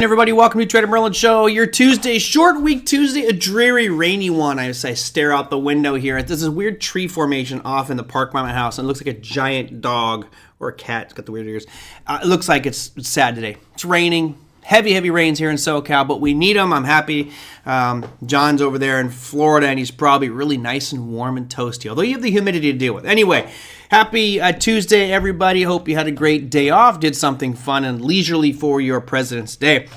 morning, everybody. Welcome to TraderMerlin Show. Your Tuesday, short week Tuesday, a dreary, rainy one. I stare out the window here. There's this weird tree formation off in the park by my house, and it looks like a giant dog or a cat. It's got the weird ears. It looks like it's sad today. It's raining. Heavy rains here in SoCal, but we need them. I'm happy. John's over there in Florida, and he's probably really nice and warm and toasty, although you have the humidity to deal with. Anyway, happy Tuesday, everybody. Hope you had a great day off, did something fun and leisurely for your President's Day.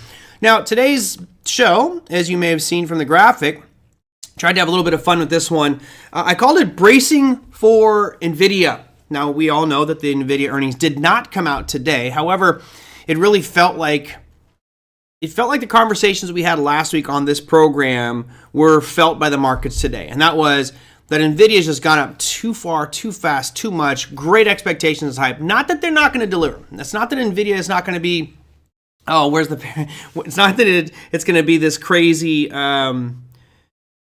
Now, today's show, as you may have seen from the graphic, tried to have a little bit of fun with this one. I called it Bracing for Nvidia. Now, we all know that the Nvidia earnings did not come out today. However, it really felt like the conversations we had last week on this program were felt by the markets today. And that was that Nvidia's just gone up too far, too fast, too much. Great expectations, hype. Not that they're not going to deliver. That's not that Nvidia is not going to be, it's not that it's going to be this crazy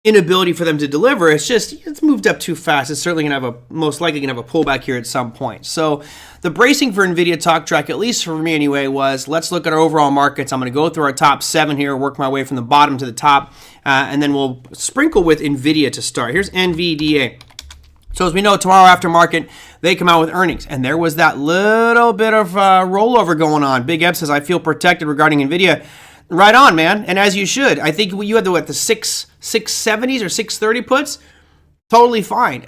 inability for them to deliver. It's just, it's moved up too fast. It's certainly going to most likely going to have a pullback here at some point. So the bracing for Nvidia talk track, at least for me anyway, was let's look at our overall markets. I'm going to go through our top 7 here, work my way from the bottom to the top, and then we'll sprinkle with Nvidia to start. Here's Nvidia. So as we know, tomorrow after market, they come out with earnings. And there was that little bit of rollover going on. Big Eb says, I feel protected regarding Nvidia. Right on, man. And as you should. I think you had the 670s or 630 puts. Totally fine.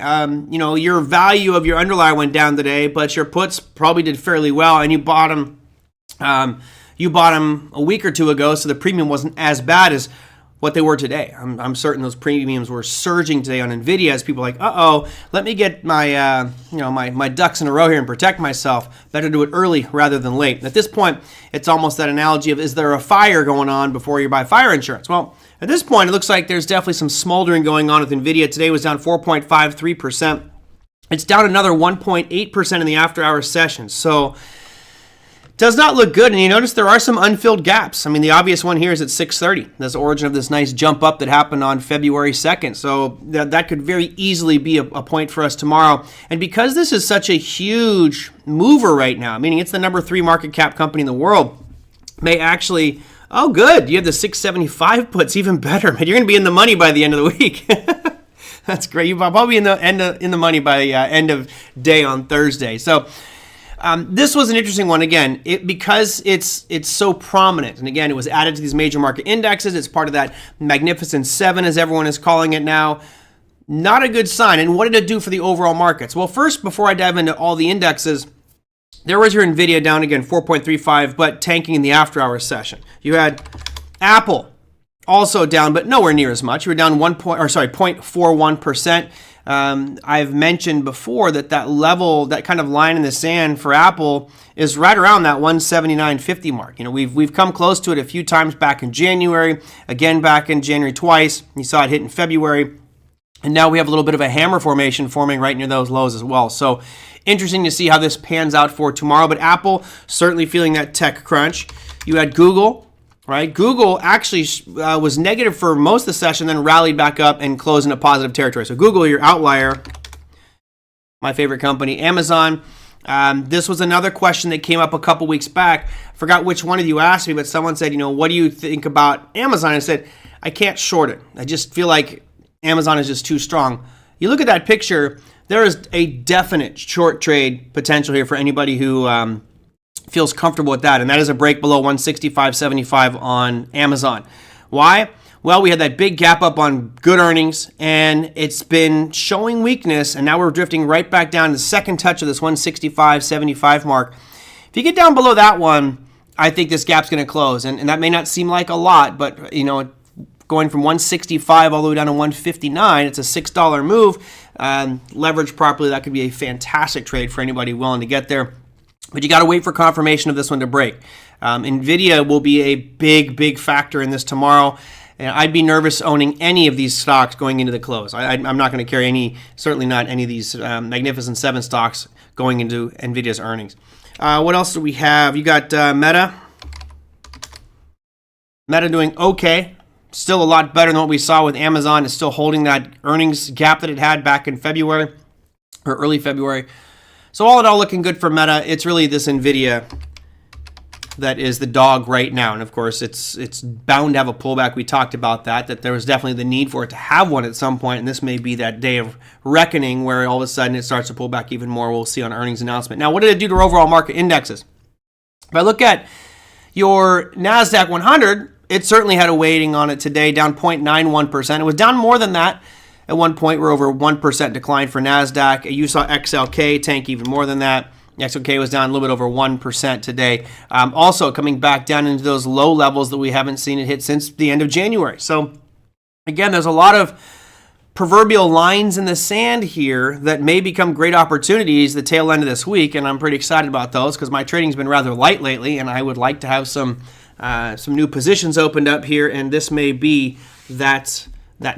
Your value of your underlier went down today, but your puts probably did fairly well, and you bought them a week or two ago, so the premium wasn't as bad as what they were today. I'm certain those premiums were surging today on Nvidia as people are like, let me get my my ducks in a row here and protect myself. Better do it early rather than late. At this point, it's almost that analogy of, is there a fire going on before you buy fire insurance? Well, at this point, it looks like there's definitely some smoldering going on with Nvidia. Today was down 4.53%. It's down another 1.8% in the after-hours session. So does not look good, and you notice there are some unfilled gaps. I mean, the obvious one here is at 630. That's the origin of this nice jump up that happened on February 2nd. So that could very easily be a point for us tomorrow. And because this is such a huge mover right now, meaning it's the number 3 market cap company in the world, may actually, oh good, you have the 675 puts, even better. Man, you're going to be in the money by the end of the week. That's great. You'll probably be in the money by end of day on Thursday. So this was an interesting one, again, because it's so prominent. And again, it was added to these major market indexes. It's part of that Magnificent 7, as everyone is calling it now. Not a good sign. And what did it do for the overall markets? Well, first, before I dive into all the indexes, there was your Nvidia down again, 4.35, but tanking in the after-hours session. You had Apple also down, but nowhere near as much. You were down 0.41%. I've mentioned before that level, that kind of line in the sand for Apple is right around that 179.50 mark. You know, we've come close to it a few times back in January, again back in January twice. You saw it hit in February, and now we have a little bit of a hammer formation forming right near those lows as well. So interesting to see how this pans out for tomorrow, but Apple certainly feeling that tech crunch. You had Google. Right, Google actually was negative for most of the session, then rallied back up and closed into positive territory. So Google, your outlier. My favorite company, Amazon. This was another question that came up a couple weeks back. I forgot which one of you asked me, but someone said, what do you think about Amazon? I said, I can't short it. I just feel like Amazon is just too strong. You look at that picture, there is a definite short trade potential here for anybody who feels comfortable with that, and that is a break below 165.75 on Amazon. Why? Well, we had that big gap up on good earnings, and it's been showing weakness, and now we're drifting right back down to the second touch of this 165.75 mark. If you get down below that one, I think this gap's going to close, and that may not seem like a lot, but going from 165 all the way down to 159, it's a $6 move. Leveraged properly, that could be a fantastic trade for anybody willing to get there. But you got to wait for confirmation of this one to break. Nvidia will be a big factor in this tomorrow. And I'd be nervous owning any of these stocks going into the close. I'm not going to carry certainly not any of these Magnificent 7 stocks going into Nvidia's earnings. What else do we have? You got Meta. Meta doing okay. Still a lot better than what we saw with Amazon. It's still holding that earnings gap that it had back in February or early February. So all in all, looking good for Meta. It's really this Nvidia that is the dog right now. And of course, it's bound to have a pullback. We talked about that there was definitely the need for it to have one at some point, and this may be that day of reckoning where all of a sudden it starts to pull back even more. We'll see on earnings announcement. Now, what did it do to our overall market indexes? If I look at your NASDAQ 100, it certainly had a weighting on it today, down 0.91%. It was down more than that. At one point, we're over 1% decline for NASDAQ. You saw XLK tank even more than that. XLK was down a little bit over 1% today. Also coming back down into those low levels that we haven't seen it hit since the end of January. So again, there's a lot of proverbial lines in the sand here that may become great opportunities the tail end of this week, and I'm pretty excited about those because my trading's been rather light lately, and I would like to have some new positions opened up here, and this may be that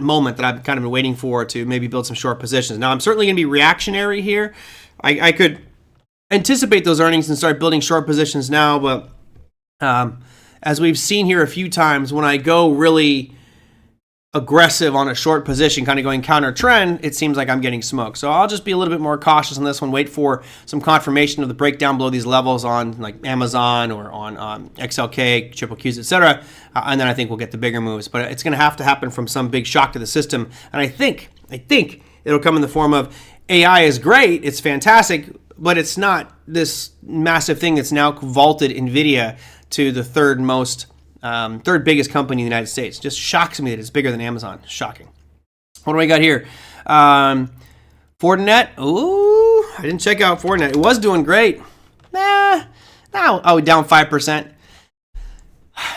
moment that I've kind of been waiting for to maybe build some short positions. Now, I'm certainly going to be reactionary here. I could anticipate those earnings and start building short positions now, but as we've seen here a few times, when I go really aggressive on a short position, kind of going counter trend, it seems like I'm getting smoked. So I'll just be a little bit more cautious on this one, wait for some confirmation of the breakdown below these levels on like Amazon or on XLK, triple Qs, etc. And then I think we'll get the bigger moves. But it's going to have to happen from some big shock to the system. And I think it'll come in the form of AI is great, it's fantastic, but it's not this massive thing that's now vaulted Nvidia to the third biggest company in the United States. Just shocks me that it's bigger than Amazon. Shocking. What do I got here? Fortinet. Ooh, I didn't check out Fortinet. It was doing great. Down 5%.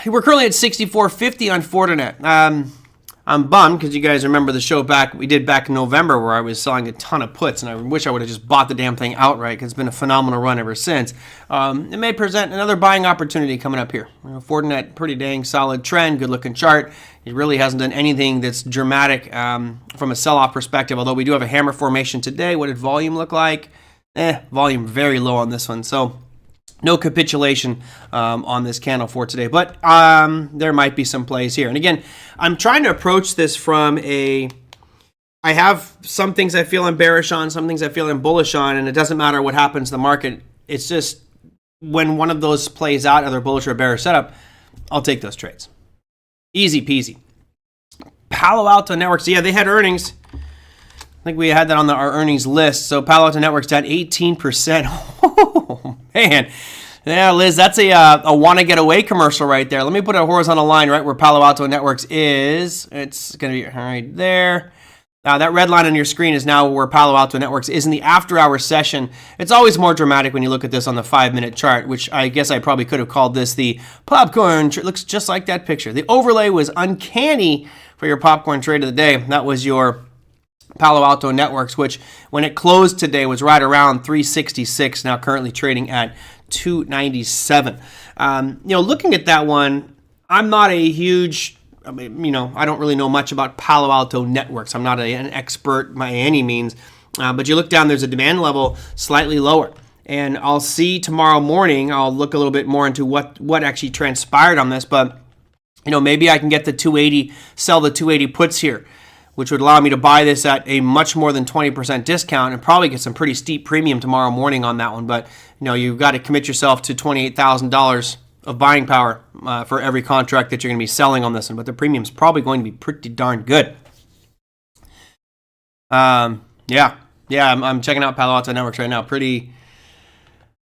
We're currently at 64.50 on Fortinet. I'm bummed because you guys remember the show we did back in November where I was selling a ton of puts, and I wish I would have just bought the damn thing outright because it's been a phenomenal run ever since. It may present another buying opportunity coming up here. Fortinet, pretty dang solid trend, good looking chart. It really hasn't done anything that's dramatic from a sell-off perspective, although we do have a hammer formation today. What did volume look like? Volume very low on this one, so no capitulation on this candle for today, but there might be some plays here. And again, I'm trying to approach this from I have some things I feel I'm bearish on, some things I feel I'm bullish on, and it doesn't matter what happens to the market. It's just when one of those plays out, either bullish or bearish setup, I'll take those trades. Easy peasy. Palo Alto Networks, yeah, they had earnings. I think we had that on our earnings list. So Palo Alto Networks down 18%. Oh, man. Yeah, Liz, that's a wanna get away commercial right there. Let me put a horizontal line right where Palo Alto Networks is. It's going to be right there. That red line on your screen is now where Palo Alto Networks is in the after-hour session. It's always more dramatic when you look at this on the 5-minute chart, which I guess I probably could have called this the popcorn. It looks just like that picture. The overlay was uncanny for your popcorn trade of the day. That was your Palo Alto Networks, which when it closed today was right around 366, now currently trading at 297. Looking at that one, I'm not a huge, I don't really know much about Palo Alto Networks. I'm not an expert by any means, but you look down, there's a demand level slightly lower. And I'll see tomorrow morning, I'll look a little bit more into what actually transpired on this, but maybe I can get the 280, sell the 280 puts here, which would allow me to buy this at a much more than 20% discount and probably get some pretty steep premium tomorrow morning on that one. But, you've got to commit yourself to $28,000 of buying power for every contract that you're going to be selling on this one. But the premium's probably going to be pretty darn good. I'm checking out Palo Alto Networks right now. Pretty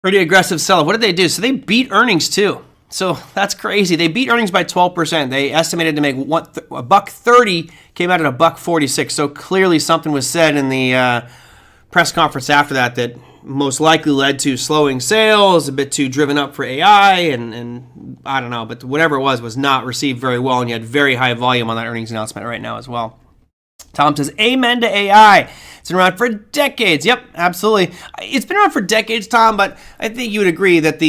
aggressive sell. What did they do? So they beat earnings too. So that's crazy. They beat earnings by 12%. They estimated to make $1.30, came out at $1.46. So clearly something was said in the press conference after that most likely led to slowing sales, a bit too driven up for AI, and I don't know, but whatever it was not received very well, and you had very high volume on that earnings announcement right now as well. Tom says, amen to AI. It's been around for decades. Yep, absolutely. It's been around for decades, Tom, but I think you would agree that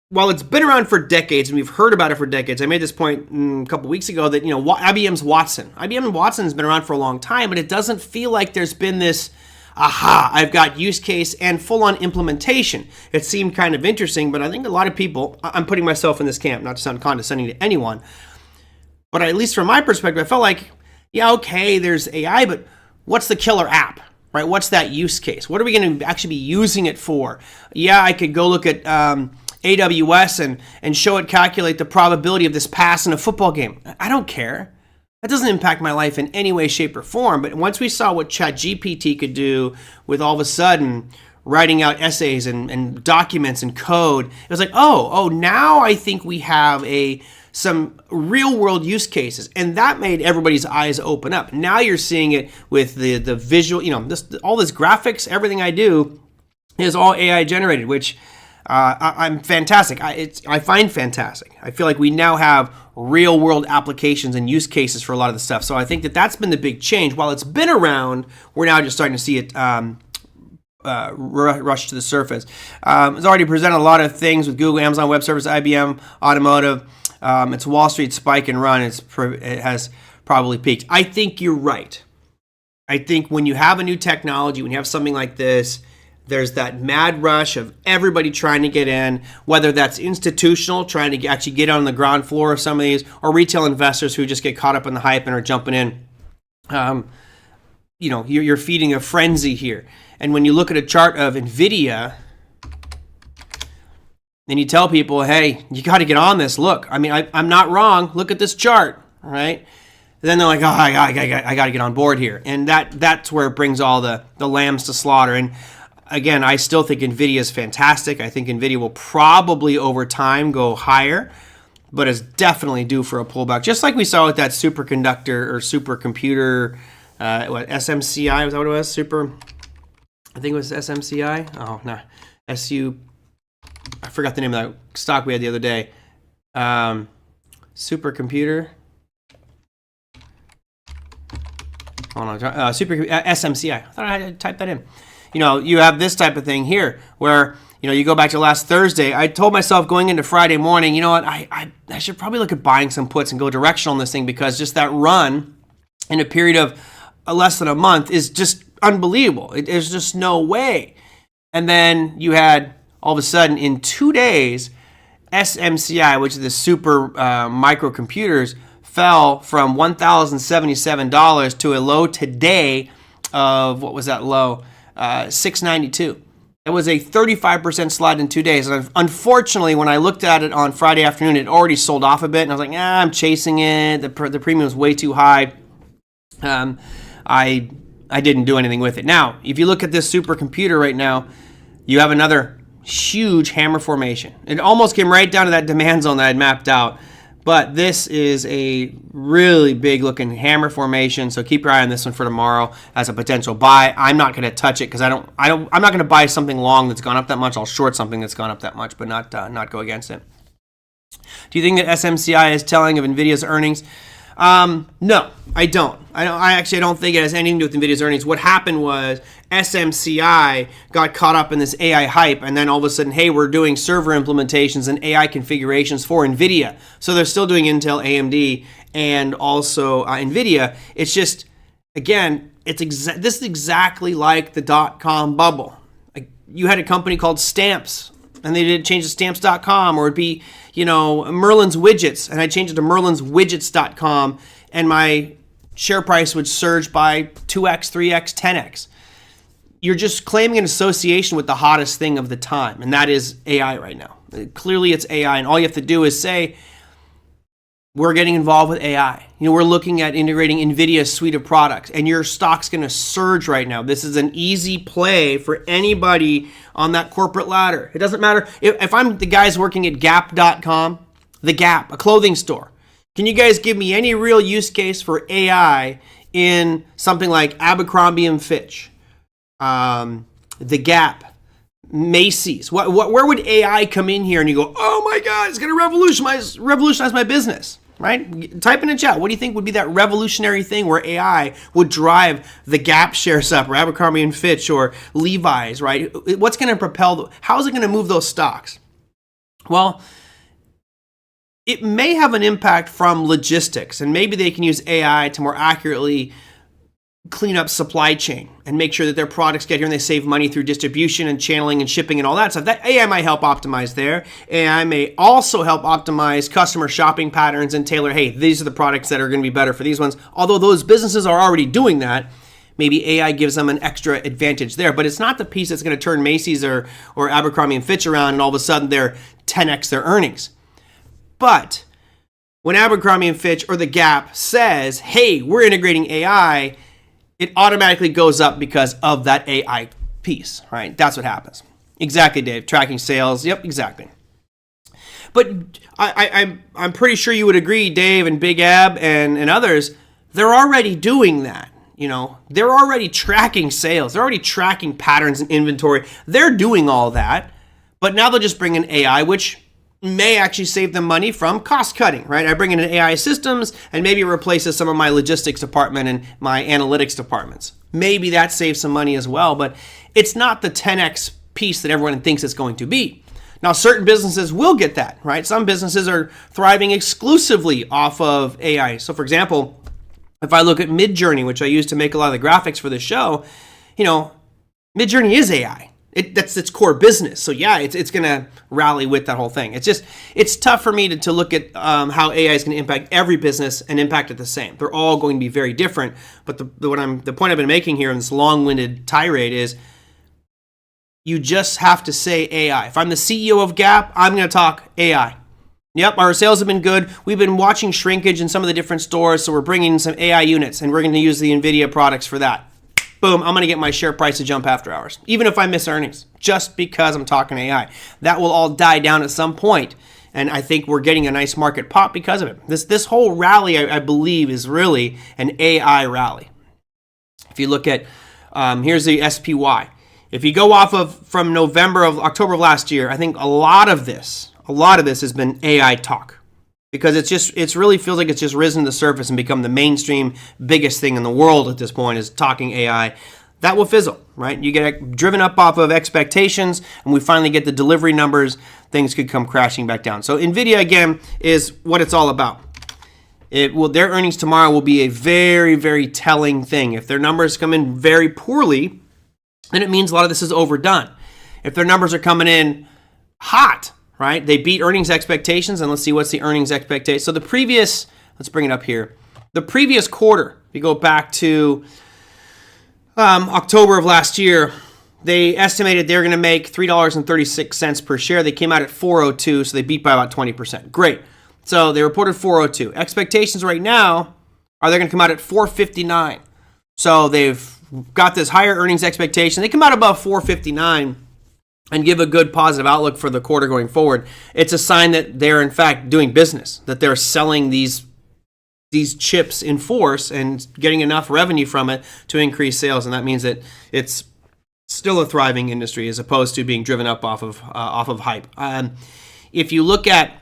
while it's been around for decades and we've heard about it for decades, I made this point a couple weeks ago that, IBM's Watson. IBM Watson has been around for a long time, but it doesn't feel like there's been this, I've got use case and full-on implementation. It seemed kind of interesting, but I think a lot of people, I'm putting myself in this camp, not to sound condescending to anyone, but at least from my perspective, I felt like, yeah, okay, there's AI, but what's the killer app? right? What's that use case? What are we going to actually be using it for? Yeah, I could go look at AWS and show it calculate the probability of this pass in a football game. I don't care. That doesn't impact my life in any way, shape, or form. But once we saw what ChatGPT could do with all of a sudden writing out essays and documents and code, it was like, oh, now I think we have some real world use cases. And that made everybody's eyes open up. Now you're seeing it with the visual, all this graphics, everything I do is all AI generated, which I'm fantastic. I find fantastic. I feel like we now have real world applications and use cases for a lot of the stuff. So I think that's been the big change. While it's been around, we're now just starting to see it rush to the surface. It's already presented a lot of things with Google, Amazon Web Services, IBM, automotive. It's Wall Street spike and run. It has probably peaked. I think you're right. I think when you have a new technology, when you have something like this, there's that mad rush of everybody trying to get in, whether that's institutional, trying to actually get on the ground floor of some of these, or retail investors who just get caught up in the hype and are jumping in. You're feeding a frenzy here. And when you look at a chart of Nvidia, and you tell people, hey, you got to get on this. Look, I mean, I'm not wrong. Look at this chart, right? Then they're like, oh, I got to get on board here. And that's where it brings all the lambs to slaughter. And again, I still think Nvidia is fantastic. I think Nvidia will probably over time go higher, but is definitely due for a pullback. Just like we saw with that superconductor or supercomputer, SMCI, was that what it was? I think it was SMCI. Oh, no. I forgot the name of that stock we had the other day. Supercomputer. Hold on. SMCI. I thought I had to type that in. You have this type of thing here where, you go back to last Thursday. I told myself going into Friday morning, you know what, I should probably look at buying some puts and go directional on this thing, because just that run in a period of less than a month is just unbelievable. There's just no way. And then you had all of a sudden in 2 days, SMCI, which is the super microcomputers, fell from $1,077 to a low today of, what was that low? $692. It was a 35% slide in 2 days. And unfortunately, when I looked at it on Friday afternoon, it already sold off a bit. And I was like, I'm chasing it. The premium was way too high. I didn't do anything with it. Now, if you look at this supercomputer right now, you have another huge hammer formation. It almost came right down to that demand zone that I had mapped out. But this is a really big looking hammer formation, so keep your eye on this one for tomorrow as a potential buy. I'm not going to touch it because I'm not going to buy something long that's gone up that much. I'll short something that's gone up that much, but not go against it. Do you think that SMCI is telling of Nvidia's earnings? No, I don't. I don't think it has anything to do with Nvidia's earnings. What happened was SMCI got caught up in this AI hype, and then all of a sudden, hey, we're doing server implementations and AI configurations for Nvidia. So they're still doing Intel, AMD, and also Nvidia. It's just, again, this is exactly like the dot-com bubble. Like, you had a company called Stamps, and they did change to stamps.com, or it'd be, Merlin's Widgets, and I changed it to merlinswidgets.com, and my share price would surge by 2x, 3x, 10x. You're just claiming an association with the hottest thing of the time, and that is AI right now. Clearly it's AI, and all you have to do is say, we're getting involved with AI. We're looking at integrating Nvidia's suite of products, and your stock's going to surge right now. This is an easy play for anybody on that corporate ladder. It doesn't matter if I'm the guys working at Gap.com, The Gap, a clothing store. Can you guys give me any real use case for AI in something like Abercrombie and Fitch, The Gap, Macy's? Where would AI come in here and you go, oh my God, it's going to revolutionize my business? Right? Type in the chat. What do you think would be that revolutionary thing where AI would drive the Gap shares up, or Abercrombie and Fitch, or Levi's, right? What's going to propel, how is it going to move those stocks? Well, it may have an impact from logistics, and maybe they can use AI to more accurately clean up supply chain and make sure that their products get here and they save money through distribution and channeling and shipping and all that stuff. That AI might help optimize there. AI may also help optimize customer shopping patterns and tailor, hey, these are the products that are going to be better for these ones. Although those businesses are already doing that, maybe AI gives them an extra advantage there. But it's not the piece that's going to turn Macy's or Abercrombie and Fitch around and all of a sudden they're 10x their earnings. But when Abercrombie and Fitch or the Gap says, hey, we're integrating AI, it automatically goes up because of that AI piece, right? That's what happens. Exactly, Dave. Tracking sales. Yep, exactly. But I'm pretty sure you would agree, Dave and Big Ab and others, they're already doing that. You know, they're already tracking sales. They're already tracking patterns and inventory. They're doing all that. But now they'll just bring in AI, which may actually save them money from cost cutting, right? I bring in AI systems and maybe it replaces some of my logistics department and my analytics departments. Maybe that saves some money as well, but it's not the 10x piece that everyone thinks it's going to be. Now, certain businesses will get that, right? Some businesses are thriving exclusively off of AI. So, for example, if I look at Midjourney, which I use to make a lot of the graphics for the show, you know, Midjourney is AI. That's its core business. So yeah, it's going to rally with that whole thing. It's tough for me to look at how AI is going to impact every business and impact it the same. They're all going to be very different. But the point I've been making here in this long-winded tirade is you just have to say AI. If I'm the CEO of Gap, I'm going to talk AI. Yep, our sales have been good. We've been watching shrinkage in some of the different stores, so we're bringing in some AI units, and we're going to use the Nvidia products for that. Boom, I'm going to get my share price to jump after hours, even if I miss earnings, just because I'm talking AI. That will all die down at some point, and I think we're getting a nice market pop because of it. This whole rally, I believe, is really an AI rally. If you look at, here's the SPY. If you go off of from October of last year, I think a lot of this has been AI talk. Because it really feels like it's just risen to the surface and become the mainstream biggest thing in the world at this point is talking AI. That will fizzle, right? You get driven up off of expectations and we finally get the delivery numbers, things could come crashing back down. So Nvidia, again, is what it's all about. Their earnings tomorrow will be a very, very telling thing. If their numbers come in very poorly, then it means a lot of this is overdone. If their numbers are coming in hot, right? They beat earnings expectations, and let's see what's the earnings expectation. So let's bring it up here. The previous quarter, if you go back to October of last year, they estimated they're going to make $3.36 per share. They came out at 402, so they beat by about 20%. Great. So they reported 402. Expectations right now are they're going to come out at 459. So they've got this higher earnings expectation. They come out above 459. And give a good positive outlook for the quarter going forward. It's a sign that they're in fact doing business, that they're selling these chips in force and getting enough revenue from it to increase sales, and that means that it's still a thriving industry as opposed to being driven up off of hype. If you look at,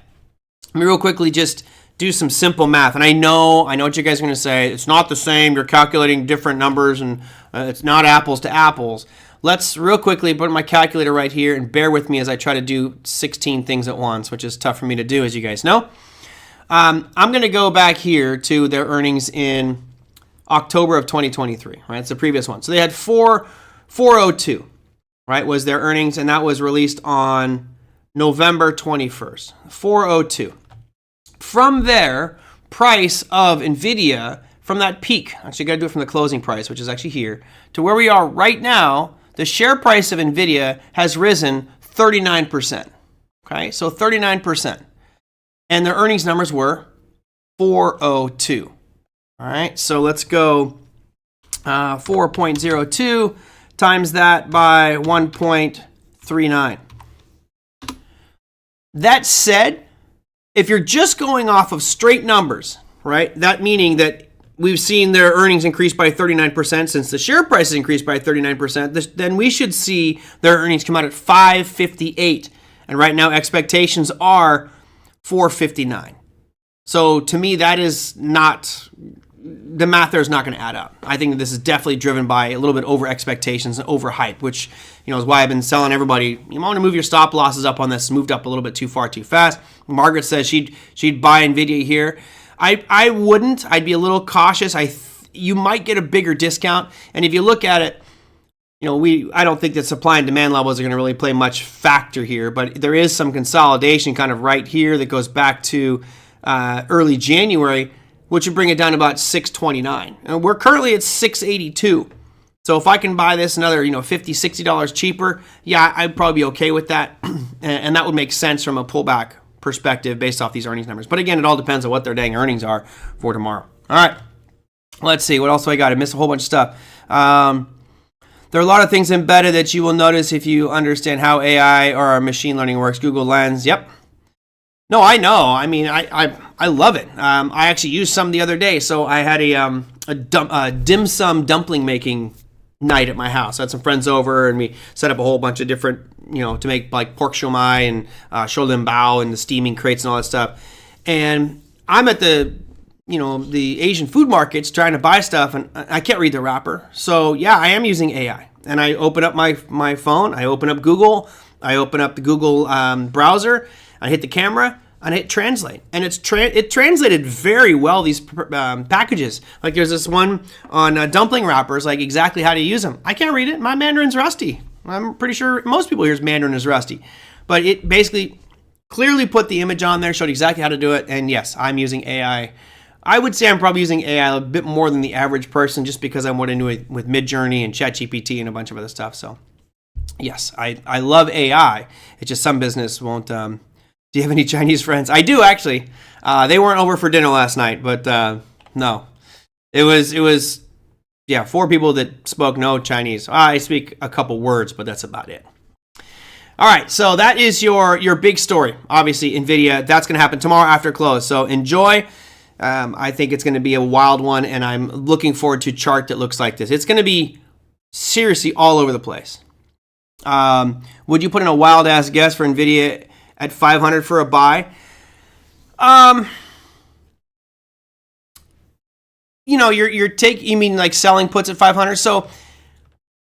let me real quickly just do some simple math, and I know what you guys are going to say. It's not the same. You're calculating different numbers, and it's not apples to apples. Let's real quickly put my calculator right here and bear with me as I try to do 16 things at once, which is tough for me to do, as you guys know. I'm going to go back here to their earnings in October of 2023, right? It's the previous one. So they had 402, right, was their earnings, and that was released on November 21st, 402. From there, price of Nvidia, from that peak, actually got to do it from the closing price, which is actually here, to where we are right now, the share price of Nvidia has risen 39%. Okay, so 39%. And their earnings numbers were 402. All right, so let's go 4.02 times that by 1.39. That said, if you're just going off of straight numbers, right, that meaning that we've seen their earnings increase by 39% since the share price has increased by 39%, then we should see their earnings come out at 558. And right now expectations are 459. So to me, that is not, the math there is not going to add up. I think that this is definitely driven by a little bit over expectations and over hype, which is why I've been telling everybody, you want to move your stop losses up on this. Moved up a little bit too far, too fast. Margaret says she'd buy Nvidia here. I wouldn't. I'd be a little cautious. You might get a bigger discount. And if you look at it, I don't think that supply and demand levels are going to really play much factor here, but there is some consolidation kind of right here that goes back to early January, which would bring it down to about 629. And we're currently at 682. So if I can buy this another, $50, $60 cheaper, yeah, I'd probably be okay with that. And that would make sense from a pullback perspective based off these earnings numbers. But again, it all depends on what their dang earnings are for tomorrow. All right, let's see. What else do I got? I missed a whole bunch of stuff. There are a lot of things embedded that you will notice if you understand how AI or machine learning works. Google Lens, yep. No, I know. I mean, I love it. I actually used some the other day. So I had a dim sum dumpling making night at my house. I had some friends over and we set up a whole bunch of different, to make like pork shumai and shoulder bao and the steaming crates and all that stuff. And I'm at the Asian food markets trying to buy stuff and I can't read the wrapper. So yeah, I am using AI. And I open up my phone, I open up Google, I open up the Google browser, I hit the camera, and I hit translate. And it translated very well, these packages. Like there's this one on dumpling wrappers, like exactly how to use them. I can't read it. My Mandarin's rusty. I'm pretty sure most people here's Mandarin is rusty. But it basically clearly put the image on there, showed exactly how to do it. And yes, I'm using AI. I would say I'm probably using AI a bit more than the average person just because I'm more into it with Midjourney and ChatGPT and a bunch of other stuff. So yes, I love AI. It's just some business won't. Do you have any Chinese friends? I do, actually. They weren't over for dinner last night, but no. It was 4 people that spoke no Chinese. I speak a couple words, but that's about it. All right, so that is your big story. Obviously, Nvidia, that's going to happen tomorrow after close. So enjoy. I think it's going to be a wild one, and I'm looking forward to a chart that looks like this. It's going to be seriously all over the place. Would you put in a wild-ass guess for Nvidia at 500 for a buy? You mean like selling puts at 500? So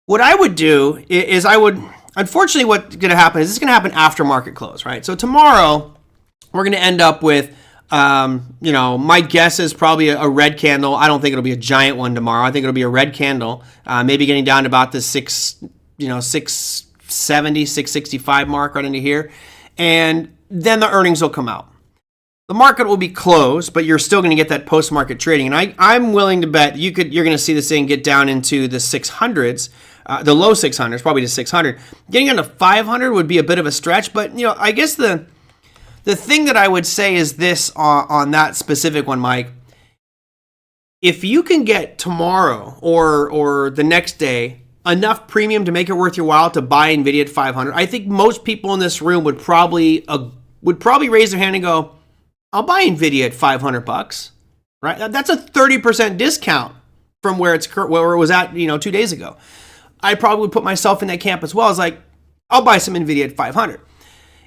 what I would do is unfortunately what's going to happen is this is going to happen after market close, right? So tomorrow we're going to end up with, my guess is probably a red candle. I don't think it'll be a giant one tomorrow. I think it'll be a red candle, maybe getting down to about the 670, 665 mark right into here. And then the earnings will come out. The market will be closed, but you're still going to get that post-market trading. And I'm willing to bet you're going to see this thing get down into the 600s, the low 600s, probably to 600. Getting down to 500 would be a bit of a stretch, but I guess the thing that I would say is this on that specific one, Mike. If you can get tomorrow or the next day enough premium to make it worth your while to buy Nvidia at 500, I think most people in this room would probably raise their hand and go, "I'll buy Nvidia at $500." Right? That's a 30% discount from where it was at 2 days ago. I probably would put myself in that camp as well. It's like, I'll buy some Nvidia at 500.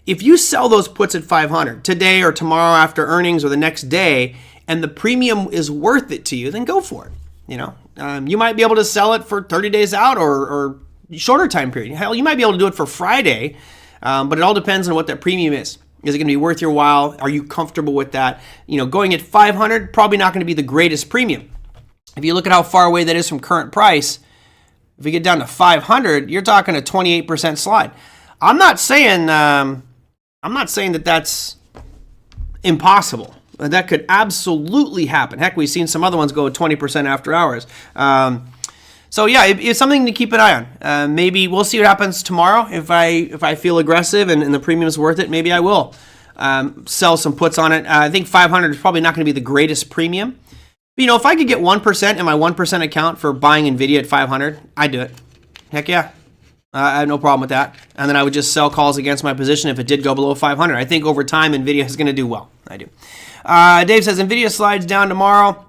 If you sell those puts at 500 today or tomorrow after earnings or the next day, and the premium is worth it to you, then go for it. You might be able to sell it for 30 days out or shorter time period. Hell, you might be able to do it for Friday, but it all depends on what that premium is. Is it going to be worth your while? Are you comfortable with that? Going at 500, probably not going to be the greatest premium. If you look at how far away that is from current price, if we get down to 500, you're talking a 28% slide. I'm not saying that that's impossible. That could absolutely happen. Heck, we've seen some other ones go at 20% after hours. So yeah, it's something to keep an eye on. Maybe we'll see what happens tomorrow. If I feel aggressive and the premium's worth it, maybe I will sell some puts on it. I think 500 is probably not going to be the greatest premium. But, if I could get 1% in my 1% account for buying Nvidia at 500, I'd do it. Heck yeah. I have no problem with that. And then I would just sell calls against my position if it did go below 500. I think over time, Nvidia is going to do well. I do. Dave says, Nvidia slides down tomorrow.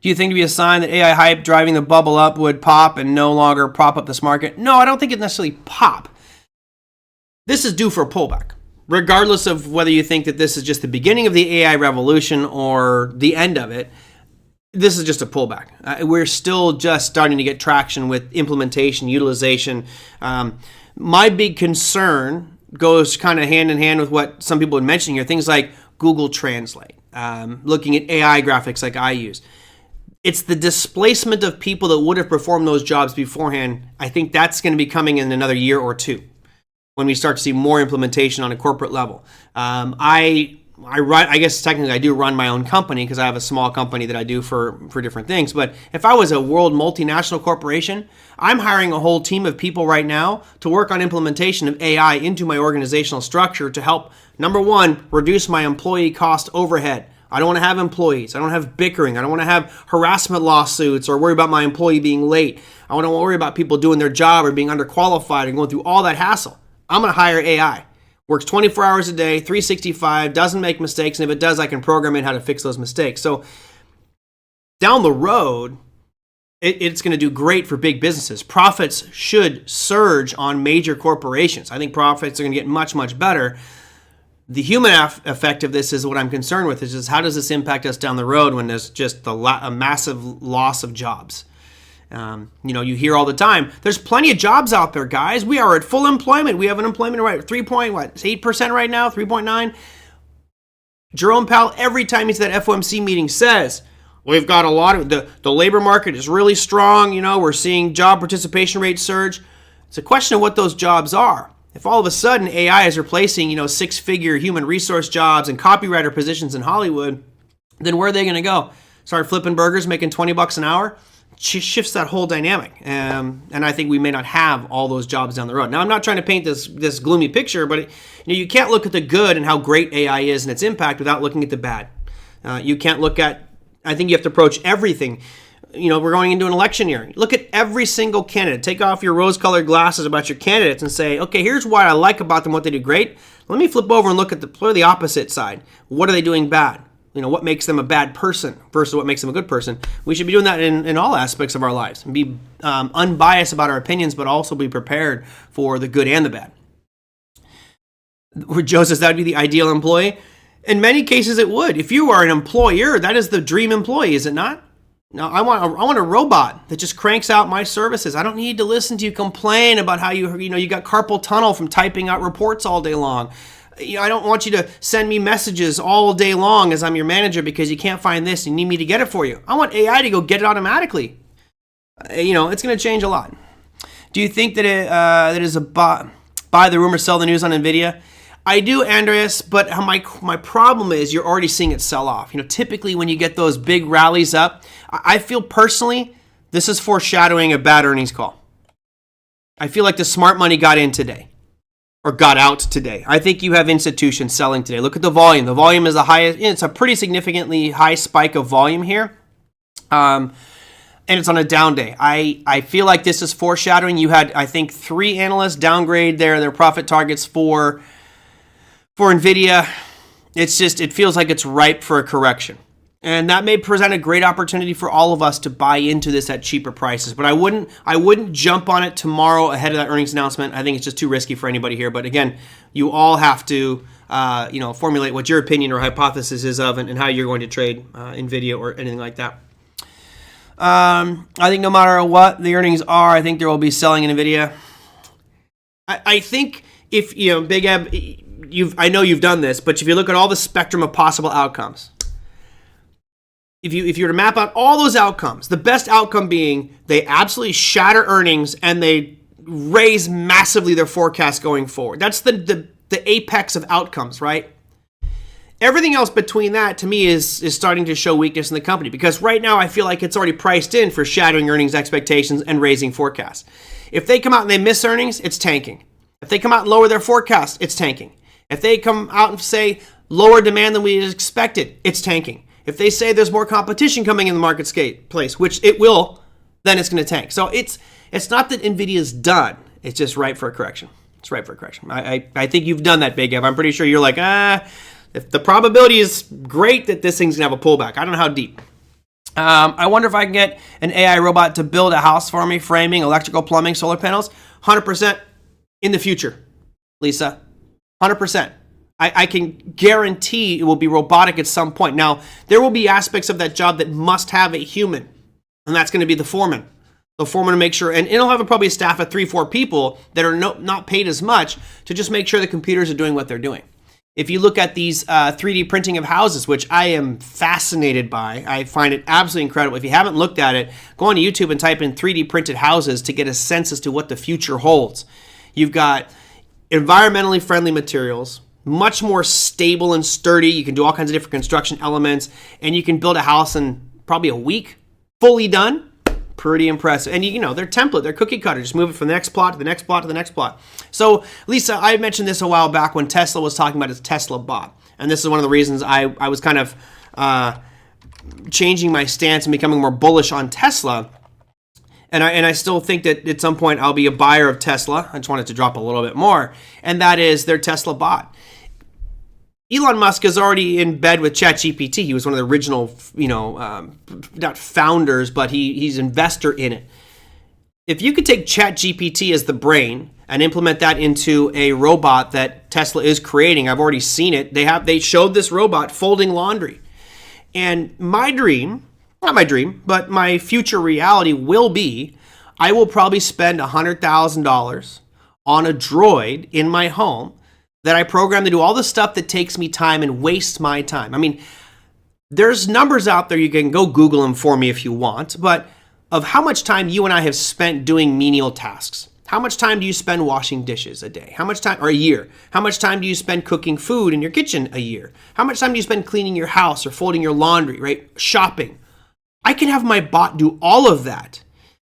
Do you think it would be a sign that AI hype driving the bubble up would pop and no longer prop up this market? No, I don't think it necessarily pop. This is due for a pullback. Regardless of whether you think that this is just the beginning of the AI revolution or the end of it, this is just a pullback. We're still just starting to get traction with implementation, utilization. My big concern goes kind of hand in hand with what some people have been mentioning here, things like Google Translate, looking at AI graphics like I use. It's the displacement of people that would have performed those jobs beforehand. I think that's going to be coming in another year or two when we start to see more implementation on a corporate level. I I guess technically I do run my own company because I have a small company that I do for different things. But if I was a world multinational corporation, I'm hiring a whole team of people right now to work on implementation of AI into my organizational structure to help, number one, reduce my employee cost overhead. I don't want to have employees. I don't have bickering. I don't want to have harassment lawsuits or worry about my employee being late. I don't want to worry about people doing their job or being underqualified and going through all that hassle. I'm going to hire AI. Works 24 hours a day, 365, doesn't make mistakes, and if it does, I can program in how to fix those mistakes. So down the road, it's going to do great for big businesses. Profits should surge on major corporations. I think profits are going to get much, much better. The human effect of this is what I'm concerned with, is just how does this impact us down the road when there's just a massive loss of jobs? You hear all the time, there's plenty of jobs out there, guys. We are at full employment. We have an employment rate of 8% right now, 3.9. Jerome Powell, every time he's at that FOMC meeting, says, we've got a lot of, the labor market is really strong. We're seeing job participation rates surge. It's a question of what those jobs are. If all of a sudden AI is replacing, six-figure human resource jobs and copywriter positions in Hollywood, then where are they going to go? Start flipping burgers, making $20 an hour? Shifts that whole dynamic, and I think we may not have all those jobs down the road. Now, I'm not trying to paint this gloomy picture, but you can't look at the good and how great AI is and its impact without looking at the bad. You can't look at. I think you have to approach everything. We're going into an election year. Look at every single candidate. Take off your rose-colored glasses about your candidates and say, okay, here's what I like about them, what they do great. Let me flip over and look at the opposite side. What are they doing bad? What makes them a bad person versus what makes them a good person. We should be doing that in all aspects of our lives and be unbiased about our opinions, but also be prepared for the good and the bad. Joe says that would be the ideal employee. In many cases, it would. If you are an employer, that is the dream employee, is it not? No, I want a robot that just cranks out my services. I don't need to listen to you complain about how you got carpal tunnel from typing out reports all day long. I don't want you to send me messages all day long as I'm your manager because you can't find this and you need me to get it for you. I want AI to go get it automatically. It's going to change a lot. Do you think that it is a buy the rumor, sell the news on Nvidia? I do, Andreas, but my problem is you're already seeing it sell off. Typically when you get those big rallies up, I feel personally this is foreshadowing a bad earnings call. I feel like the smart money got in today. Or got out today. I think you have institutions selling today. Look at the volume. The volume is the highest. It's a pretty significantly high spike of volume here. And it's on a down day. I feel like this is foreshadowing. You had, I think, 3 analysts downgrade their profit targets for Nvidia. It feels like it's ripe for a correction. And that may present a great opportunity for all of us to buy into this at cheaper prices. But I wouldn't jump on it tomorrow ahead of that earnings announcement. I think it's just too risky for anybody here. But again, you all have to formulate what your opinion or hypothesis is of and how you're going to trade Nvidia or anything like that. I think no matter what the earnings are, I think there will be selling in Nvidia. I think if Big Eb, I know you've done this, but if you look at all the spectrum of possible outcomes. If you were to map out all those outcomes, the best outcome being they absolutely shatter earnings and they raise massively their forecast going forward. That's the apex of outcomes, right? Everything else between that, to me, is starting to show weakness in the company because right now I feel like it's already priced in for shattering earnings expectations and raising forecasts. If they come out and they miss earnings, it's tanking. If they come out and lower their forecast, it's tanking. If they come out and say lower demand than we expected, it's tanking. If they say there's more competition coming in the marketplace, which it will, then it's going to tank. So it's not that Nvidia's done. It's just ripe for a correction. It's ripe for a correction. I think you've done that, Big Ev. I'm pretty sure you're like, if the probability is great that this thing's going to have a pullback. I don't know how deep. I wonder if I can get an AI robot to build a house for me, framing, electrical, plumbing, solar panels. 100% in the future, Lisa. 100%. I can guarantee it will be robotic at some point. Now, there will be aspects of that job that must have a human, and that's going to be the foreman. The foreman to make sure, and it'll have probably a staff of 3-4 people that are not paid as much to just make sure the computers are doing what they're doing. If you look at these 3D printing of houses, which I am fascinated by, I find it absolutely incredible. If you haven't looked at it, go on YouTube and type in 3D printed houses to get a sense as to what the future holds. You've got environmentally friendly materials. much more stable and sturdy. You can do all kinds of different construction elements, and you can build a house in probably a week, fully done. Pretty impressive. And you know, their template, their cookie cutter, just move it from the next plot to the next plot to the next plot. So Lisa, I mentioned this a while back when Tesla was talking about his Tesla bot. And this is one of the reasons I was kind of changing my stance and becoming more bullish on Tesla. And I still think that at some point I'll be a buyer of Tesla. I just wanted to drop a little bit more. And that is their Tesla bot. Elon Musk is already in bed with ChatGPT. He was one of the original, not founders, but he's investor in it. If you could take ChatGPT as the brain and implement that into a robot that Tesla is creating, I've already seen it. They showed this robot folding laundry. And my dream, not my dream, but my future reality will be, I will probably spend $100,000 on a droid in my home that I program to do all the stuff that takes me time and wastes my time. I mean, there's numbers out there. You can go Google them for me if you want, but of how much time you and I have spent doing menial tasks. How much time do you spend washing dishes a day? How much time, or a year? How much time do you spend cooking food in your kitchen a year? How much time do you spend cleaning your house or folding your laundry, right? Shopping. I can have my bot do all of that.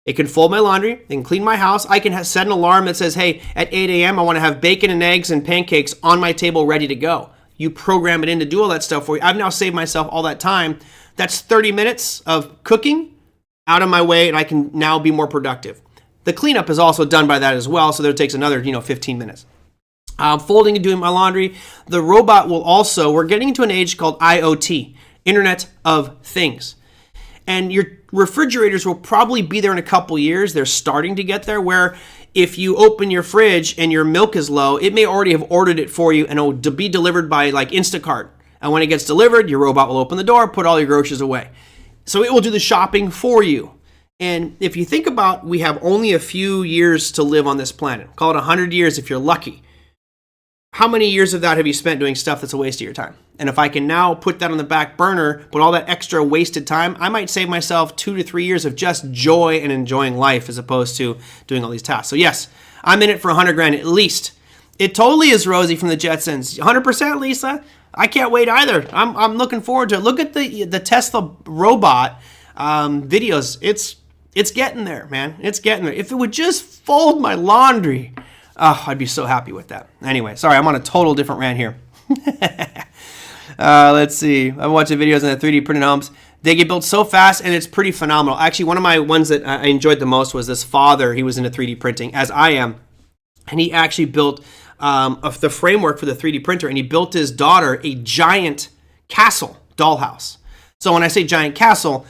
It can fold my laundry, it can clean my house. I can set an alarm that says, hey, at 8 a.m. I want to have bacon and eggs and pancakes on my table ready to go. You program it in to do all that stuff for you. I've now saved myself all that time. That's 30 minutes of cooking out of my way, and I can now be more productive. The cleanup is also done by that as well, so that takes another 15 minutes. Folding and doing my laundry. The robot will also, we're getting into an age called IoT, Internet of Things. And your refrigerators will probably be there in a couple years. They're starting to get there, where if you open your fridge and your milk is low, it may already have ordered it for you and it will be delivered by like Instacart. And when it gets delivered, your robot will open the door, put all your groceries away. So it will do the shopping for you. And if you think about, we have only a few years to live on this planet. Call it 100 years if you're lucky. How many years of that have you spent doing stuff that's a waste of your time? And if I can now put that on the back burner, put all that extra wasted time, I might save myself 2 to 3 years of just joy and enjoying life as opposed to doing all these tasks. So yes, I'm in it for 100 grand at least. It totally is Rosie from the Jetsons. 100% Lisa. I can't wait either. I'm looking forward to it. Look at the Tesla robot videos. It's getting there, man. It's getting there. If it would just fold my laundry, oh, I'd be so happy with that. Anyway, sorry, I'm on a total different rant here. Let's see. I'm watching videos on the 3D printed homes. They get built so fast, and it's pretty phenomenal. Actually, one of my ones that I enjoyed the most was this father. He was into 3D printing, as I am. And he actually built the framework for the 3D printer, and he built his daughter a giant castle dollhouse. So when I say giant castle,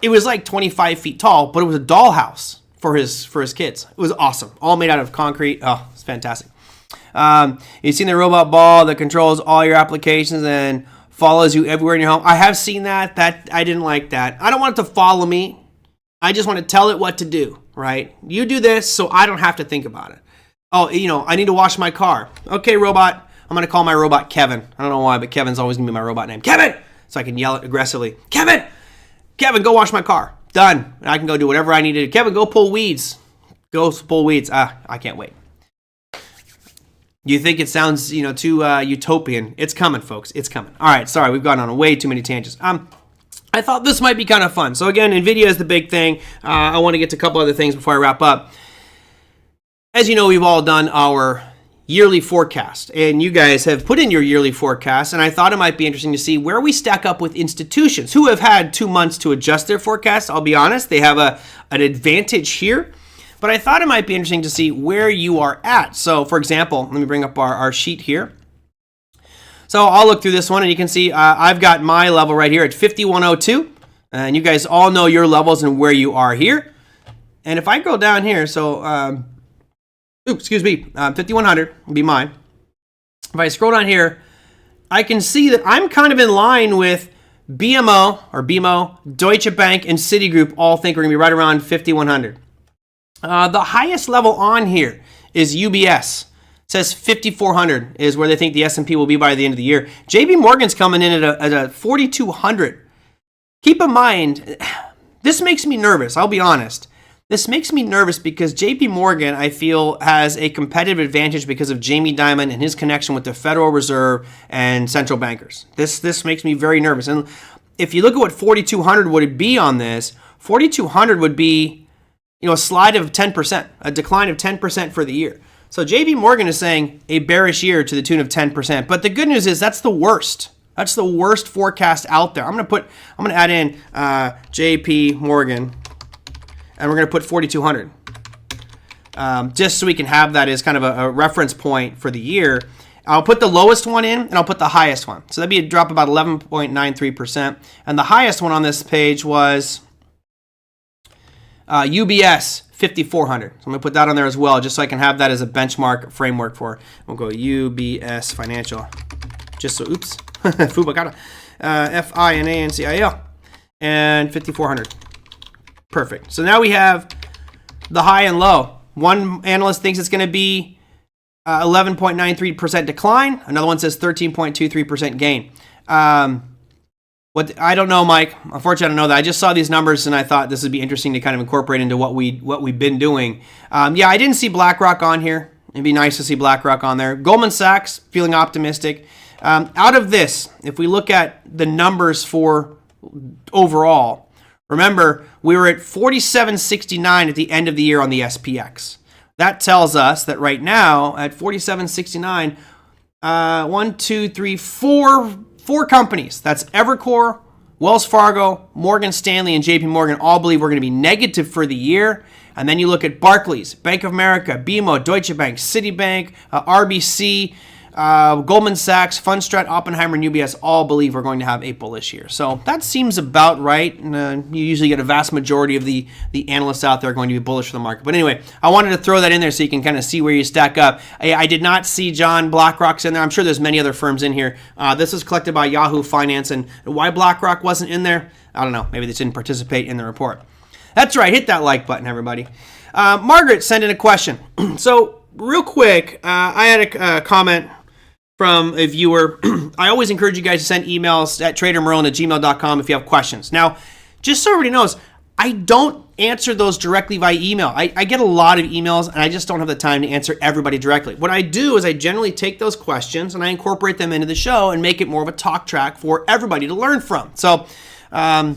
it was like 25 feet tall, but it was a dollhouse for his kids. It was awesome. All made out of concrete. Oh, it's fantastic. You've seen the robot ball that controls all your applications and follows you everywhere in your home. I have seen that. I didn't like that. I don't want it to follow me. I just want to tell it what to do, right? You do this so I don't have to think about it. Oh, I need to wash my car. Okay, robot. I'm going to call my robot Kevin. I don't know why, but Kevin's always going to be my robot name. Kevin! So I can yell it aggressively. Kevin! Kevin, go wash my car. Done. And I can go do whatever I need to do. Kevin, go pull weeds. Go pull weeds. I can't wait. You think it sounds, too utopian. It's coming, folks. It's coming. All right, sorry. We've gone on way too many tangents. I thought this might be kind of fun. So again, Nvidia is the big thing. I want to get to a couple other things before I wrap up. As you know, we've all done our yearly forecast, and you guys have put in your yearly forecast, and I thought it might be interesting to see where we stack up with institutions who have had 2 months to adjust their forecast. I'll be honest, they have an advantage here, but I thought it might be interesting to see where you are at. So, for example, let me bring up our sheet here. So I'll look through this one, and you can see I've got my level right here at 5102, and you guys all know your levels and where you are here. And if I go down here, so 5100 would be mine. If I scroll down here, I can see that I'm kind of in line with BMO, Deutsche Bank, and Citigroup. All think we're going to be right around 5100. The highest level on here is UBS. It says 5400 is where they think the S&P will be by the end of the year. JP Morgan's coming in at a 4200. Keep in mind, this makes me nervous, I'll be honest. This makes me nervous because JP Morgan, I feel, has a competitive advantage because of Jamie Dimon and his connection with the Federal Reserve and central bankers. This makes me very nervous. And if you look at what 4,200 would be on this, 4,200 would be, a slide of 10%, a decline of 10% for the year. So JP Morgan is saying a bearish year to the tune of 10%. But the good news is that's the worst. That's the worst forecast out there. I'm going to add in JP Morgan, and we're going to put 4,200. Just so we can have that as kind of a reference point for the year. I'll put the lowest one in, and I'll put the highest one. So that'd be a drop about 11.93%. And the highest one on this page was UBS 5,400. So I'm going to put that on there as well, just so I can have that as a benchmark framework for. We'll go UBS Financial. Just so, oops. Fubakata. FINANCIL. And 5,400. Perfect. So now we have the high and low. One analyst thinks it's going to be 11.93% decline. Another one says 13.23% gain. What I don't know, Mike. Unfortunately, I don't know that. I just saw these numbers and I thought this would be interesting to kind of incorporate into what we've been doing. Yeah, I didn't see BlackRock on here. It'd be nice to see BlackRock on there. Goldman Sachs feeling optimistic. Out of this, if we look at the numbers for overall, remember we were at 47.69 at the end of the year on the SPX. That tells us that right now at 47.69, four companies. That's Evercore, Wells Fargo, Morgan Stanley, and JP Morgan all believe we're going to be negative for the year. And then you look at Barclays, Bank of America, BMO, Deutsche Bank, Citibank, RBC, Goldman Sachs, Fundstrat, Oppenheimer, and UBS all believe we're going to have a bullish year. So that seems about right. And, you usually get a vast majority of the analysts out there are going to be bullish for the market. But anyway, I wanted to throw that in there so you can kind of see where you stack up. I did not see John BlackRock's in there. I'm sure there's many other firms in here. This is collected by Yahoo Finance. And why BlackRock wasn't in there, I don't know. Maybe they didn't participate in the report. That's right. Hit that like button, everybody. Margaret sent in a question. So real quick, I had a comment from a viewer. I always encourage you guys to send emails at TraderMerlin@gmail.com if you have questions. Now, just so everybody knows, I don't answer those directly via email. I get a lot of emails, and I just don't have the time to answer everybody directly. What I do is I generally take those questions, and I incorporate them into the show and make it more of a talk track for everybody to learn from. So I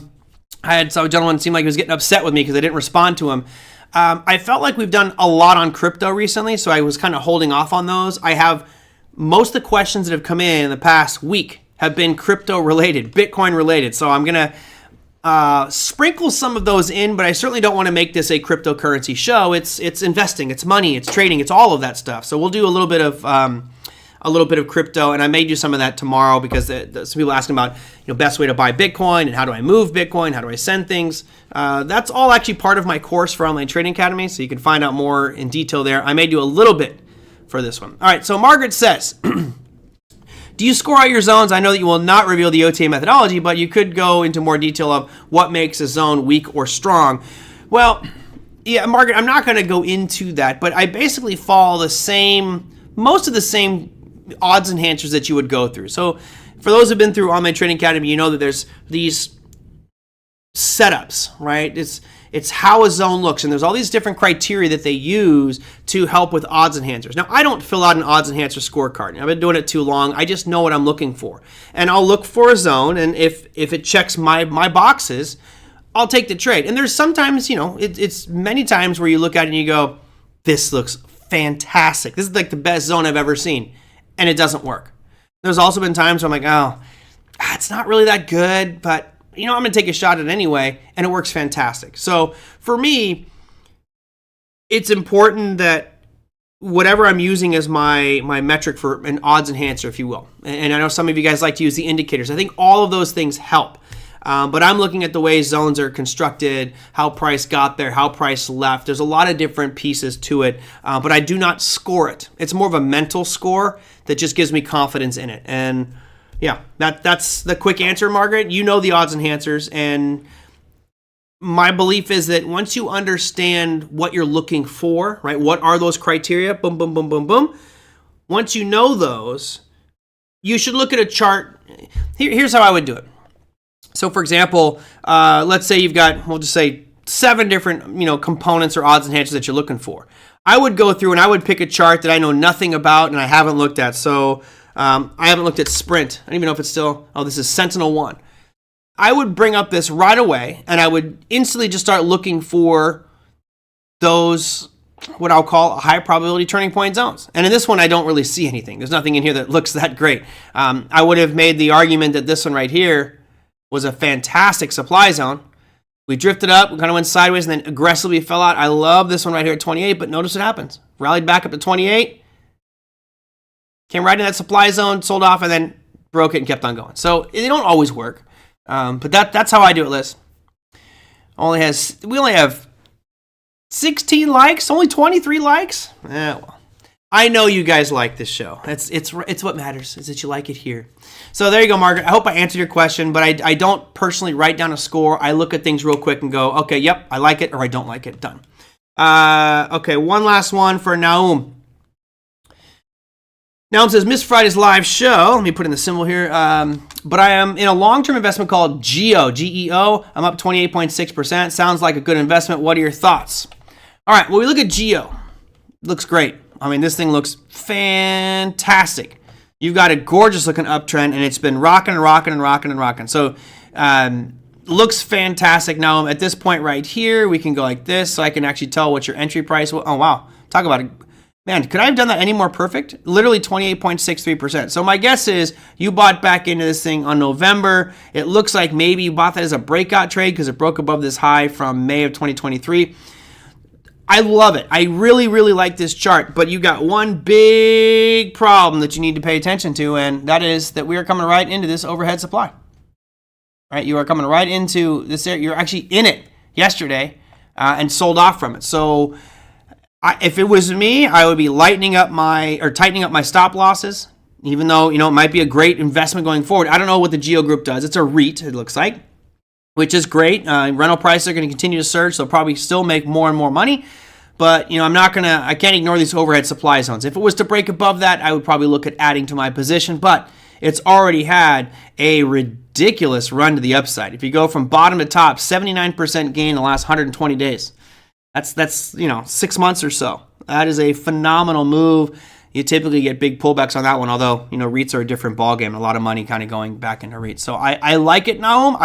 saw a gentleman seemed like he was getting upset with me because I didn't respond to him. I felt like we've done a lot on crypto recently, so I was kind of holding off on those. I have most of the questions that have come in the past week have been crypto related, Bitcoin related. So I'm going to sprinkle some of those in, but I certainly don't want to make this a cryptocurrency show. It's investing, it's money, it's trading, it's all of that stuff. So we'll do a little bit of crypto, and I may do some of that tomorrow because some people asking about best way to buy Bitcoin and how do I move Bitcoin, how do I send things. That's all actually part of my course for Online Trading Academy, so you can find out more in detail there. I may do a little bit for this one. All right, so Margaret says, do you score out your zones? I know that you will not reveal the OTA methodology, but you could go into more detail of what makes a zone weak or strong. Well, yeah, Margaret, I'm not going to go into that, but I basically follow most of the same odds enhancers that you would go through. So for those who've been through Online Trading Academy, you know that there's these setups, right? It's how a zone looks, and there's all these different criteria that they use to help with odds enhancers. Now, I don't fill out an odds enhancer scorecard. I've been doing it too long. I just know what I'm looking for. And I'll look for a zone, and if it checks my boxes, I'll take the trade. And there's sometimes, it's many times where you look at it and you go, this looks fantastic. This is like the best zone I've ever seen. And it doesn't work. There's also been times where I'm like, it's not really that good, but I'm going to take a shot at it anyway, and it works fantastic. So for me, it's important that whatever I'm using as my metric for an odds enhancer, if you will, and I know some of you guys like to use the indicators. I think all of those things help. But I'm looking at the way zones are constructed, how price got there, how price left. There's a lot of different pieces to it, but I do not score it. It's more of a mental score that just gives me confidence in it. And yeah, that's the quick answer, Margaret. You know the odds enhancers, and my belief is that once you understand what you're looking for, right? What are those criteria? Boom, boom, boom, boom, boom. Once you know those, you should look at a chart. Here's how I would do it. So, for example, let's say you've got, we'll just say 7 different, components or odds enhancers that you're looking for. I would go through and I would pick a chart that I know nothing about and I haven't looked at. So I haven't looked at Sprint. I don't even know if it's still, this is Sentinel-1. I would bring up this right away and I would instantly just start looking for those, what I'll call high probability turning point zones. And in this one, I don't really see anything. There's nothing in here that looks that great. I would have made the argument that this one right here was a fantastic supply zone. We drifted up, we kind of went sideways, and then aggressively fell out. I love this one right here at 28, but notice what happens. Rallied back up to 28, came right in that supply zone, sold off, and then broke it and kept on going. So they don't always work, but that's how I do it, Liz. We only have 16 likes, only 23 likes. Well, I know you guys like this show. It's what matters, is that you like it here. So there you go, Margaret. I hope I answered your question, but I don't personally write down a score. I look at things real quick and go, okay, yep, I like it or I don't like it. Done. Okay, one last one for Naum. Naum says, missed Friday's live show. Let me put in the symbol here. But I am in a long-term investment called GEO, G-E-O. I'm up 28.6%. Sounds like a good investment. What are your thoughts? All right, well, we look at GEO. Looks great. I mean, this thing looks fantastic. You've got a gorgeous looking uptrend, and it's been rocking and rocking and rocking and rocking. So, looks fantastic. Now, at this point right here, we can go like this, so I can actually tell what your entry price was. Oh, wow. Talk about it. Man, could I have done that any more perfect? Literally 28.63%. So my guess is you bought back into this thing on November. It looks like maybe you bought that as a breakout trade because it broke above this high from May of 2023. I love it. I really, really like this chart, but you got one big problem that you need to pay attention to, and that is that we are coming right into this overhead supply. All right, you are coming right into this area. You're actually in it yesterday and sold off from it. So if it was me, I would be tightening up my stop losses, even though, it might be a great investment going forward. I don't know what the GEO Group does. It's a REIT, it looks like, which is great. Rental prices are going to continue to surge, so they'll probably still make more and more money. But, I can't ignore these overhead supply zones. If it was to break above that, I would probably look at adding to my position. But it's already had a ridiculous run to the upside. If you go from bottom to top, 79% gain in the last 120 days. That's 6 months or so. That is a phenomenal move. You typically get big pullbacks on that one, although, REITs are a different ballgame. A lot of money kind of going back into REITs. So I like it now.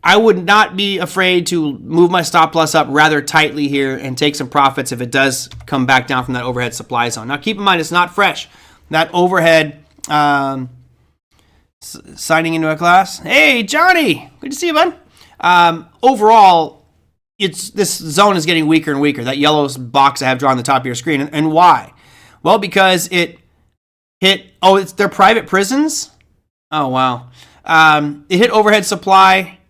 I would not be afraid to move my stop loss up rather tightly here and take some profits if it does come back down from that overhead supply zone. Now, keep in mind, it's not fresh. That overhead signing into a class. Hey, Johnny. Good to see you, bud. Overall, this zone is getting weaker and weaker. That yellow box I have drawn on the top of your screen. And why? Well, because it hit, it's their private prisons? Oh, wow. It hit overhead supply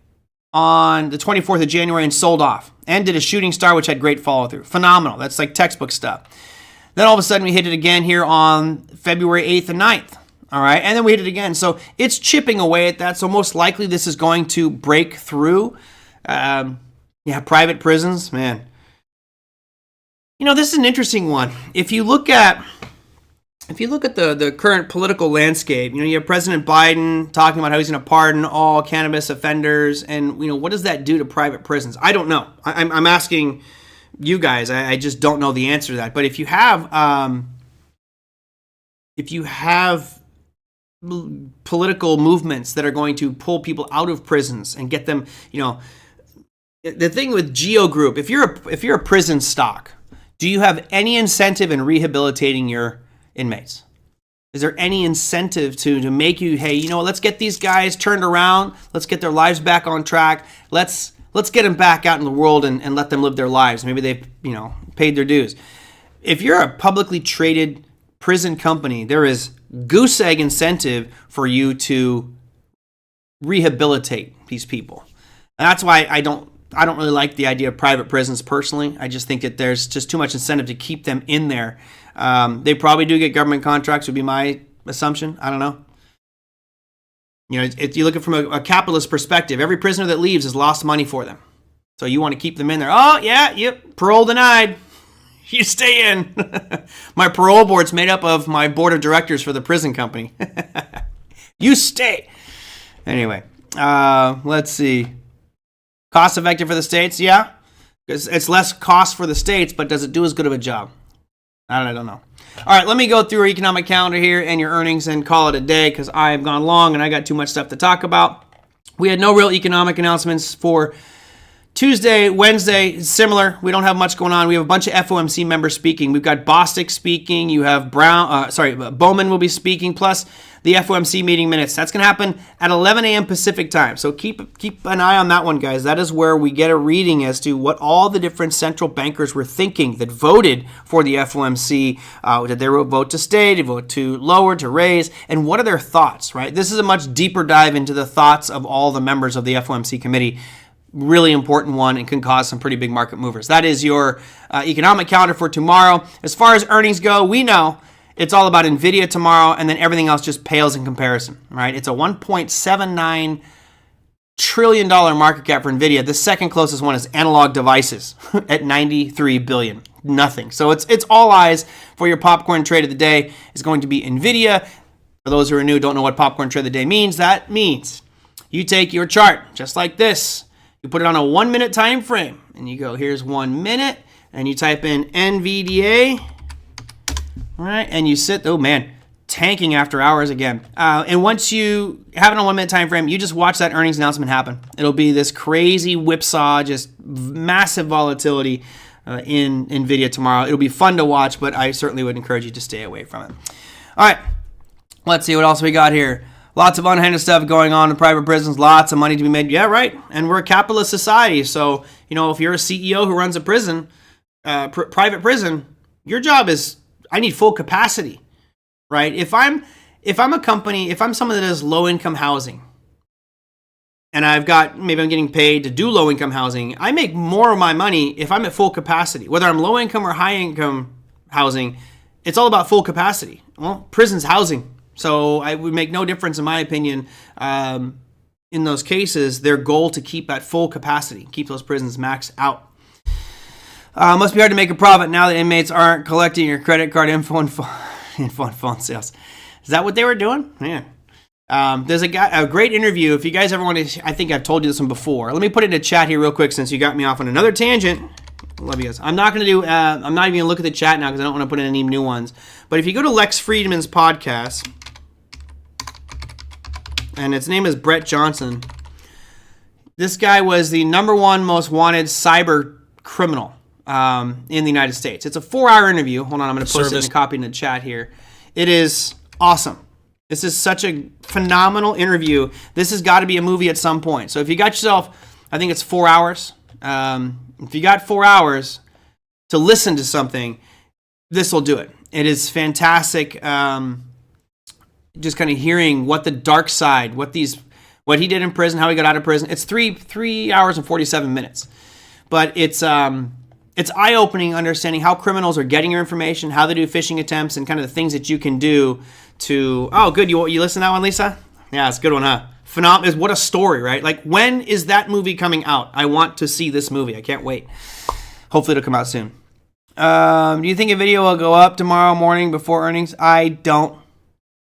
on the 24th of January and sold off and did a shooting star, which had great follow through. Phenomenal. That's like textbook stuff. Then all of a sudden we hit it again here on February 8th and 9th. All right. And then we hit it again. So it's chipping away at that. So most likely this is going to break through. Private prisons, man. This is an interesting one. If you look at the current political landscape, you have President Biden talking about how he's going to pardon all cannabis offenders, and what does that do to private prisons? I don't know. I'm asking you guys. I just don't know the answer to that. But if you have political movements that are going to pull people out of prisons and get them, the thing with GEO Group, if you're a prison stock, do you have any incentive in rehabilitating your inmates? Is there any incentive to make you, hey, let's get these guys turned around. Let's get their lives back on track. Let's get them back out in the world and let them live their lives. Maybe they've, paid their dues. If you're a publicly traded prison company, there is goose egg incentive for you to rehabilitate these people. And that's why I don't really like the idea of private prisons personally. I just think that there's just too much incentive to keep them in there. They probably do get government contracts, would be my assumption. I don't know. If you look at it from a capitalist perspective, every prisoner that leaves has lost money for them. So you want to keep them in there. Oh, yeah, yep, parole denied. You stay in. My parole board's made up of my board of directors for the prison company. You stay. Anyway, let's see. Cost effective for the states? Yeah. It's less cost for the states, but does it do as good of a job? I don't know. All right, let me go through our economic calendar here and your earnings and call it a day because I have gone long and I got too much stuff to talk about. We had no real economic announcements for Tuesday, Wednesday, similar. We don't have much going on. We have a bunch of FOMC members speaking. We've got Bostic speaking. You have Bowman will be speaking, plus the FOMC meeting minutes. That's going to happen at 11 a.m. Pacific time. So keep an eye on that one, guys. That is where we get a reading as to what all the different central bankers were thinking that voted for the FOMC. Did they vote to stay? Did they vote to lower, to raise? And what are their thoughts, right? This is a much deeper dive into the thoughts of all the members of the FOMC committee. Really important one and can cause some pretty big market movers. That is your economic calendar for tomorrow. As far as earnings go, we know it's all about Nvidia tomorrow, and then everything else just pales in comparison, right? It's a $1.79 trillion market cap for Nvidia. The second closest one is analog devices at $93 billion. Nothing. So it's all eyes for your popcorn trade of the day is going to be Nvidia. For those who are new, don't know what popcorn trade of the day means, that means you take your chart just like this. You put it on a 1 minute time frame and you go, here's 1 minute, and you type in NVDA, right? And you sit, oh man, tanking after hours again. And once you have it on 1 minute time frame, you just watch that earnings announcement happen. It'll be this crazy whipsaw, just massive volatility in Nvidia tomorrow. It'll be fun to watch, but I certainly would encourage you to stay away from it. All right, let's see what else we got here. Lots of unhandled stuff going on in private prisons. Lots of money to be made. Yeah, right. And we're a capitalist society. So, if you're a CEO who runs a prison, private prison, your job is, I need full capacity, right? If I'm a company, if I'm someone that does low-income housing, and maybe I'm getting paid to do low-income housing, I make more of my money if I'm at full capacity. Whether I'm low-income or high-income housing, it's all about full capacity. Well, prison's housing. So it would make no difference, in my opinion, in those cases, their goal to keep at full capacity, keep those prisons maxed out. Must be hard to make a profit now that inmates aren't collecting your credit card info and phone sales. Is that what they were doing? Man. There's a great interview. If you guys ever want to, I think I've told you this one before. Let me put it in the chat here real quick since you got me off on another tangent. Love you guys. I'm not even going to look at the chat now because I don't want to put in any new ones. But if you go to Lex Friedman's podcast, and its name is Brett Johnson. This guy was the #1 most wanted cyber criminal in the United States. It's a 4-hour interview. Hold on, I'm going to post it and copy in the chat here. It is awesome. This is such a phenomenal interview. This has got to be a movie at some point. So if you got yourself, I think it's 4 hours. If you got 4 hours to listen to something, this will do it. It is fantastic. Just kind of hearing what the dark side, what he did in prison, how he got out of prison. It's 3 hours and 47 minutes, but it's eye-opening understanding how criminals are getting your information, how they do phishing attempts, and kind of the things that you can do to. Oh, good. You listen to that one, Lisa? Yeah, it's a good one, huh? Phenomenal. What a story, right? Like, when is that movie coming out? I want to see this movie. I can't wait. Hopefully it'll come out soon. Do you think a video will go up tomorrow morning before earnings? I don't.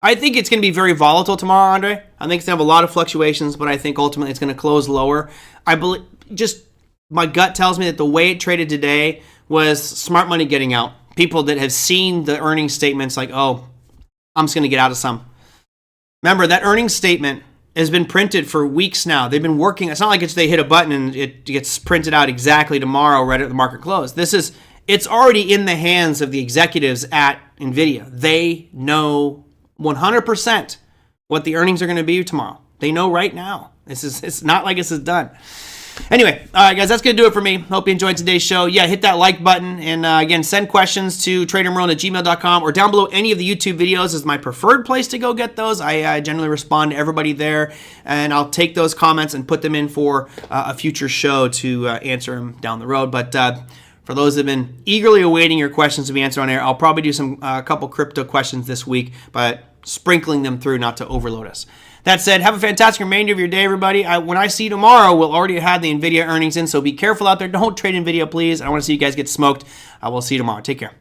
I think it's going to be very volatile tomorrow, Andre. I think it's going to have a lot of fluctuations, but I think ultimately it's going to close lower. I believe, just my gut tells me that the way it traded today was smart money getting out. People that have seen the earnings statements like, oh, I'm just going to get out of some. Remember, that earnings statement has been printed for weeks now. They've been working. It's not like they hit a button and it gets printed out exactly tomorrow right at the market close. It's already in the hands of the executives at Nvidia. They know 100% what the earnings are going to be tomorrow. They know right now. It's not like this is done. Anyway, all right, guys, that's going to do it for me. Hope you enjoyed today's show. Yeah, hit that like button. And again, send questions to TraderMerlin@gmail.com or down below any of the YouTube videos is my preferred place to go get those. I generally respond to everybody there, and I'll take those comments and put them in for a future show to answer them down the road. But for those that have been eagerly awaiting your questions to be answered on air, I'll probably do a couple crypto questions this week, but sprinkling them through not to overload us. That said, have a fantastic remainder of your day, everybody. When I see you tomorrow, we'll already have the Nvidia earnings in, so be careful out there. Don't trade Nvidia, please. I want to see you guys get smoked. I will see you tomorrow. Take care.